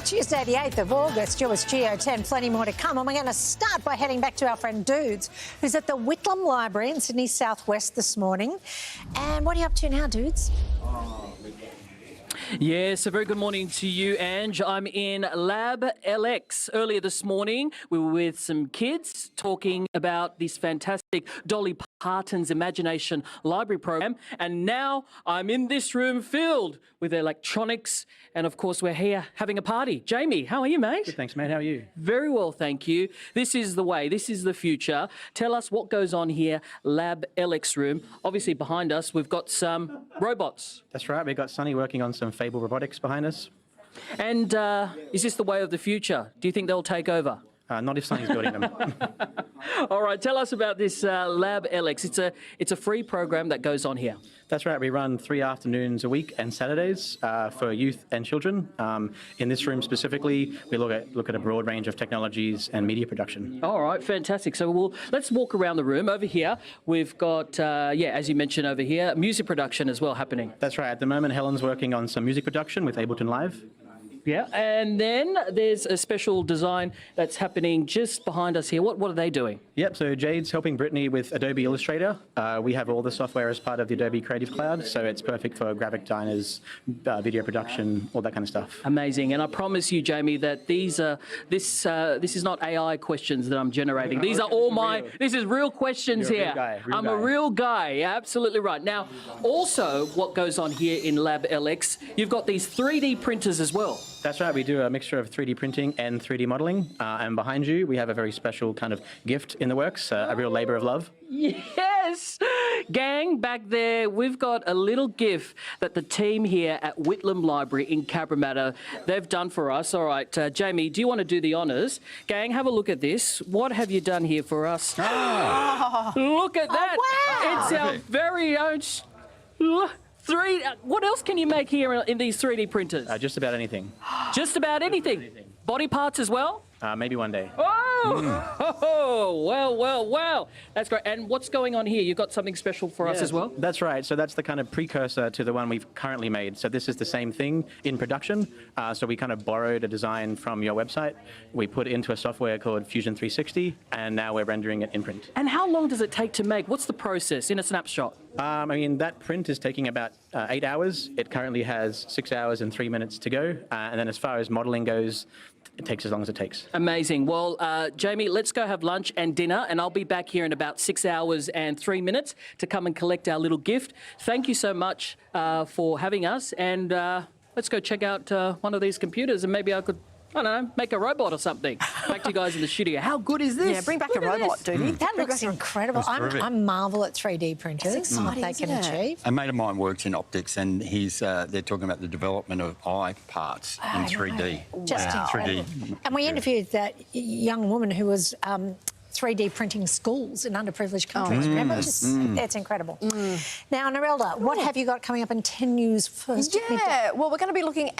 Tuesday, the 8th of August, you're with Studio10. Plenty more to come. And we're going to start by heading back to our friend Dudes, who's at the Whitlam Library in Sydney Southwest this morning. And what are you up to now, Dudes? Yes, a very good morning to you, Ange. I'm in Lab.LX. Earlier this morning, we were with some kids talking about this fantastic Dolly Parton's Imagination Library program. And now I'm in this room filled with electronics. And of course, we're here having a party. Jamie, how are you, mate? Good, thanks, mate. How are you? Very well, thank you. This is the way. This is the future. Tell us what goes on here, Lab.LX room. Obviously, behind us, we've got some robots. That's right. We've got Sunny working on some Fable robotics behind us. And is this the way of the future? Do you think they'll take over? Not if Sunny's building them. All right, tell us about this Lab.LX. It's a free program that goes on here. That's right. We run 3 afternoons a week and Saturdays for youth and children. In this room specifically, we look at a broad range of technologies and media production. All right, fantastic. So let's walk around the room. Over here, we've got, as you mentioned over here, music production as well happening. That's right. At the moment, Helen's working on some music production with Ableton Live. Yeah, and then there's a special design that's happening just behind us here. What are they doing? Yep, so Jade's helping Brittany with Adobe Illustrator. We have all the software as part of the Adobe Creative Cloud, so it's perfect for graphic designers, video production, all that kind of stuff. Amazing, and I promise you, Jamie, that this is not AI questions that I'm generating. These are all this is real questions here. I'm a real guy, yeah, absolutely right. Now, also what goes on here in Lab.LX, you've got these 3D printers as well. That's right, we do a mixture of 3D printing and 3D modelling. And behind you, we have a very special kind of gift in the works, a real labour of love. Yes! Gang, back there, we've got a little gift that the team here at Whitlam Library in Cabramatta, they've done for us. All right, Jamie, do you want to do the honours? Gang, have a look at this. What have you done here for us? Oh. Look at that! Wow. It's our very own... What else can you make here in these 3D printers? Just about anything. Just about anything? Body parts as well? Maybe one day. Oh, well. That's great. And what's going on here? You've got something special for us as well? That's right. So that's the kind of precursor to the one we've currently made. So this is the same thing in production. So we kind of borrowed a design from your website. We put it into a software called Fusion 360, and now we're rendering it in print. And how long does it take to make? What's the process in a snapshot? I mean, that print is taking about 8 hours. It currently has 6 hours and 3 minutes to go. And then as far as modeling goes, it takes as long as it takes. Amazing. Well, Jamie, let's go have lunch and dinner, and I'll be back here in about 6 hours and 3 minutes to come and collect our little gift. Thank you so much for having us, and let's go check out one of these computers, and maybe I could, I don't know, make a robot or something. Back to you guys in the studio. How good is this? Yeah, bring back a robot, Doody. That looks incredible. I marvel at 3D printers. It's exciting, what they can achieve. A mate of mine works in optics, and they're talking about the development of eye parts in 3D. Just incredible. 3D. And we interviewed that young woman who was 3D printing schools in underprivileged countries. Remember? It's incredible. Now, Narelda, what have you got coming up in 10 News First? Yeah, well, we're going to be looking at